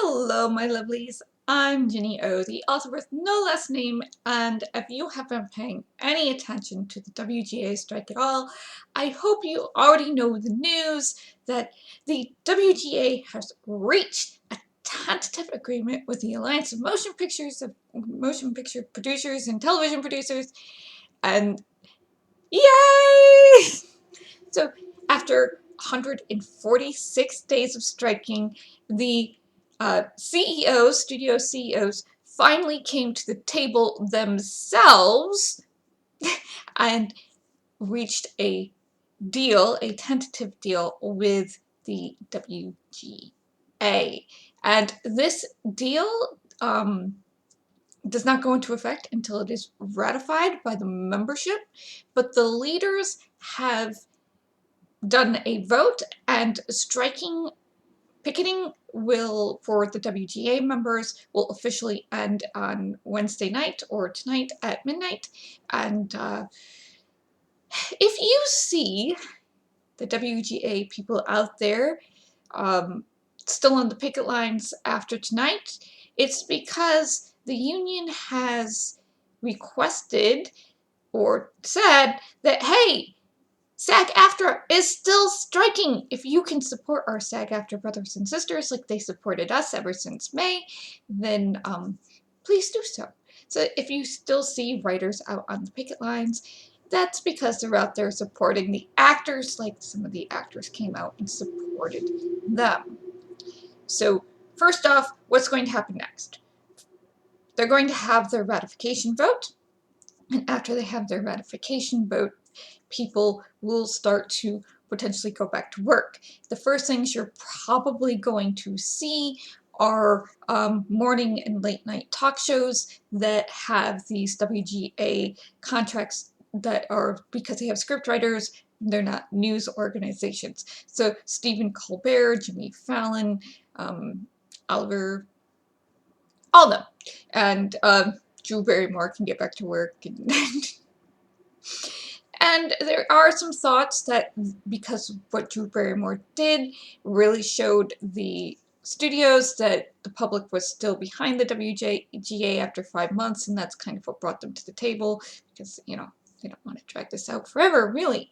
Hello, my lovelies. I'm Ginny O, the author with no last name, and if you have been paying any attention to the WGA strike at all, I hope you already know the news that the WGA has reached a tentative agreement with the Alliance of Motion Picture Producers and Television Producers, and yay! So, after 146 days of striking, the studio CEOs, finally came to the table themselves and reached a tentative deal with the WGA. And this deal does not go into effect until it is ratified by the membership, but the leaders have done a vote, and picketing for the WGA members will officially end on Wednesday night or tonight at midnight. And if you see the WGA people out there still on the picket lines after tonight, it's because the union has requested or said that, hey, SAG-AFTRA is still striking. If you can support our SAG-AFTRA brothers and sisters like they supported us ever since May, then please do so. So if you still see writers out on the picket lines, that's because they're out there supporting the actors, like some of the actors came out and supported them. So first off, what's going to happen next? They're going to have their ratification vote, and after they have their ratification vote, people will start to potentially go back to work. The first things you're probably going to see are morning and late night talk shows that have these WGA contracts that are, because they have script writers, they're not news organizations. So Stephen Colbert, Jimmy Fallon, Oliver, all of them. And Drew Barrymore can get back to work. And there are some thoughts that because what Drew Barrymore did really showed the studios that the public was still behind the WGA after 5 months, and that's kind of what brought them to the table, because, you know, they don't want to drag this out forever, really.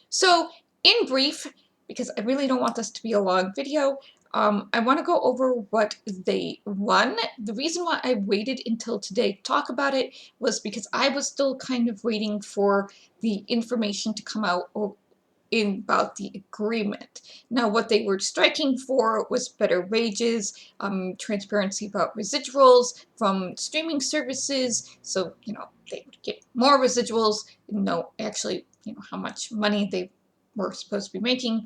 So, in brief, because I really don't want this to be a long video, I want to go over what they won. The reason why I waited until today to talk about it was because I was still kind of waiting for the information to come out about the agreement. Now, what they were striking for was better wages, transparency about residuals from streaming services, so, you know, they would get more residuals, know actually, you know, how much money they were supposed to be making,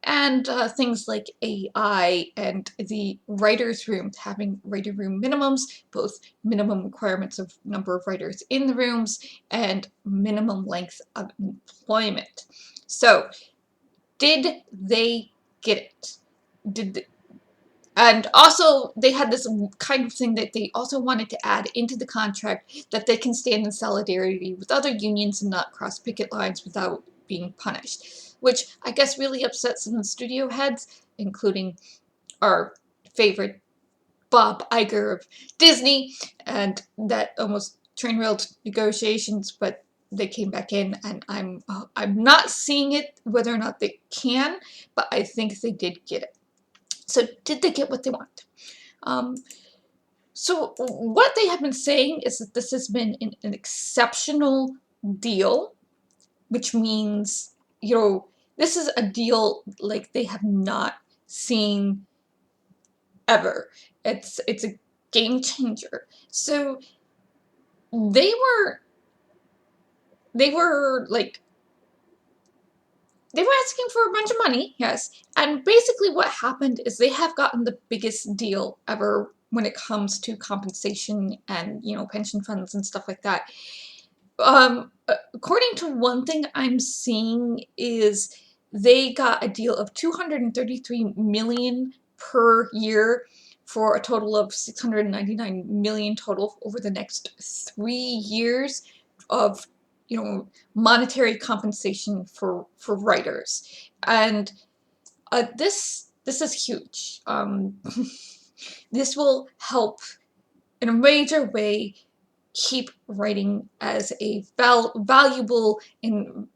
and things like AI and the writer's room, having writer room minimums, both minimum requirements of number of writers in the rooms and minimum length of employment. So, did they get it? And also, they had this kind of thing that they also wanted to add into the contract, that they can stand in solidarity with other unions and not cross picket lines without being punished, which I guess really upset some of the studio heads, including our favorite Bob Iger of Disney, and that almost train-railed negotiations, but they came back in, and I'm not seeing it whether or not they can, but I think they did get it. So did they get what they want? So what they have been saying is that this has been an exceptional deal, which means, you know, this is a deal like they have not seen ever. It's a game changer. So they were like, they were asking for a bunch of money, yes, and basically what happened is they have gotten the biggest deal ever when it comes to compensation and, you know, pension funds and stuff like that. According to one thing I'm seeing is they got a deal of $233 million per year for a total of $699 million total over the next 3 years of, you know, monetary compensation for writers. And this is huge. This will help in a major way keep writing as a valuable and,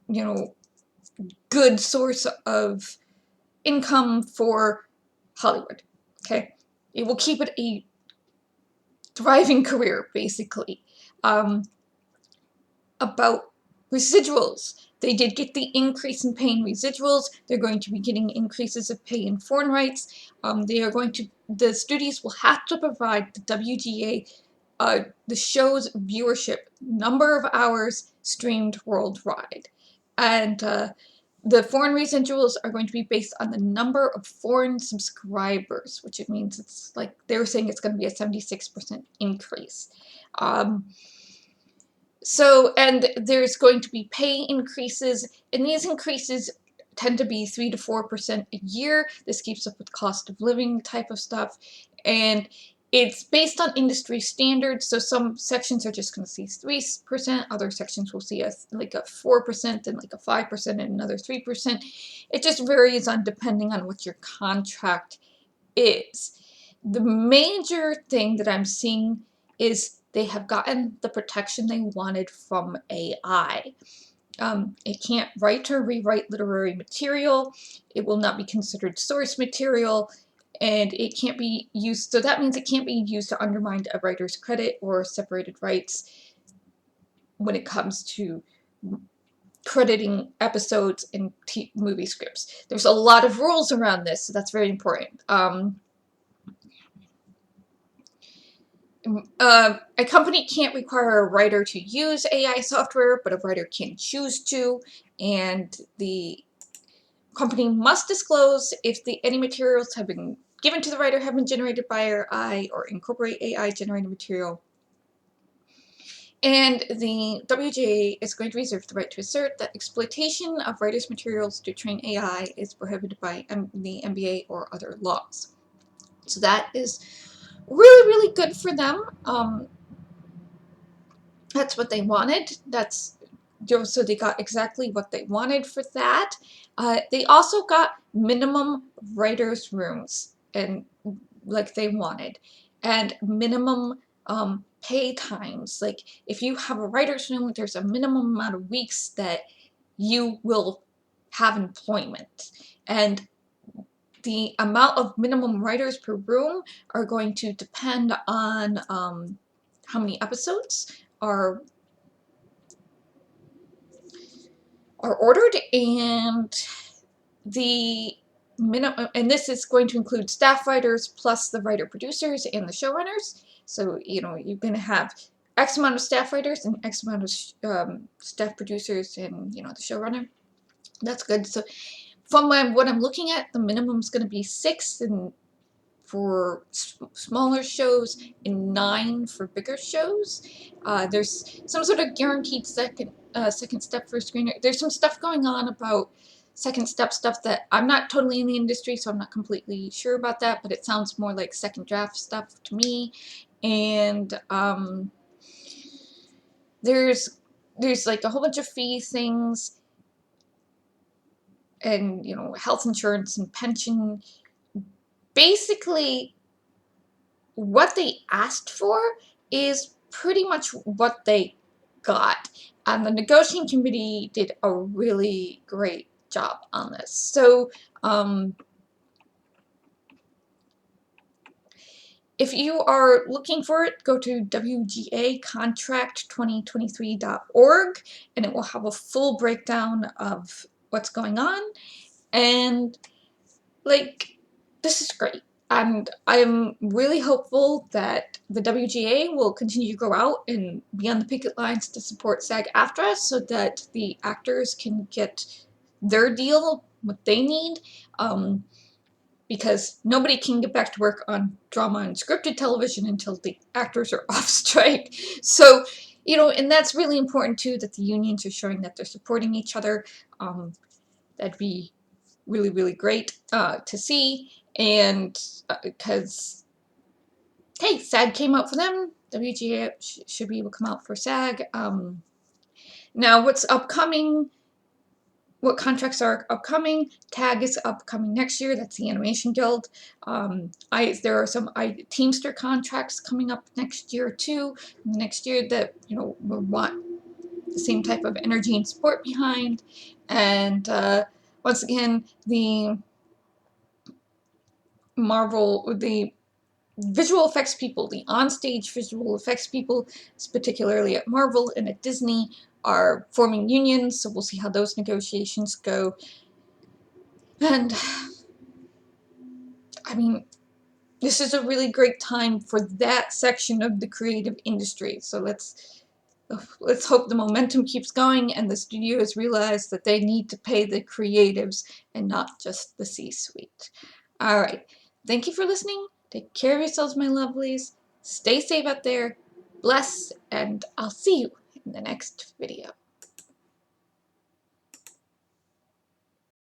you know, good source of income for Hollywood. Okay, it will keep it a thriving career, basically. About residuals, they did get the increase in pay in residuals. They're going to be getting increases of pay in foreign rights. The studios will have to provide the WGA the show's viewership, number of hours streamed worldwide. And the foreign residuals are going to be based on the number of foreign subscribers, which it means it's like they're saying it's going to be a 76% increase. And there's going to be pay increases, and these increases tend to be 3 to 4% a year. This keeps up with cost of living type of stuff, and it's based on industry standards. So some sections are just going to see 3%, other sections will see like a 4% and like a 5% and another 3%. It just varies on depending on what your contract is. The major thing that I'm seeing is they have gotten the protection they wanted from AI. It can't write or rewrite literary material. It will not be considered source material, and it can't be used, so that means it can't be used to undermine a writer's credit or separated rights when it comes to crediting episodes in movie scripts. There's a lot of rules around this, so that's very important. A company can't require a writer to use AI software, but a writer can choose to, and the company must disclose if any materials have been given to the writer have been generated by AI or incorporate AI generated material. And the WGA is going to reserve the right to assert that exploitation of writers' materials to train AI is prohibited by the NBA or other laws. So that is really, really good for them. That's what they wanted. So they got exactly what they wanted for that. They also got minimum writers' rooms, and like they wanted, and minimum pay times. Like if you have a writer's room, there's a minimum amount of weeks that you will have employment, and the amount of minimum writers per room are going to depend on how many episodes are ordered, and the minimum, and this is going to include staff writers plus the writer producers and the showrunners. So you're going to have X amount of staff writers and X amount of staff producers and the showrunner. That's good. So from what I'm looking at, the minimum is going to be 6 and for smaller shows and 9 for bigger shows. There's some sort of guaranteed second step for a screener. There's some stuff going on about second step stuff that I'm not totally in the industry, so I'm not completely sure about that, but it sounds more like second draft stuff to me. And there's like a whole bunch of fee things, and health insurance and pension. Basically, what they asked for is pretty much what they got. And the negotiating committee did a really great job on this. So if you are looking for it, go to WGAcontract2023.org, and it will have a full breakdown of what's going on. And this is great. And I'm really hopeful that the WGA will continue to go out and be on the picket lines to support SAG-AFTRA so that the actors can get their deal, what they need, because nobody can get back to work on drama and scripted television until the actors are off strike. So, and that's really important too, that the unions are showing that they're supporting each other. That'd be really, really great to see. And because, hey, SAG came out for them, WGA should be able to come out for SAG. Now, what's upcoming what contracts are upcoming. TAG is upcoming next year. That's the Animation Guild. There are some Teamster contracts coming up next year too. Next year that we want the same type of energy and support behind. And once again, the visual effects people, the onstage visual effects people, particularly at Marvel and at Disney, are forming unions, so we'll see how those negotiations go. And I mean, this is a really great time for that section of the creative industry. So let's hope the momentum keeps going and the studios realize that they need to pay the creatives and not just the C-suite. All right. Thank you for listening. Take care of yourselves, my lovelies. Stay safe out there. Bless, and I'll see you in the next video.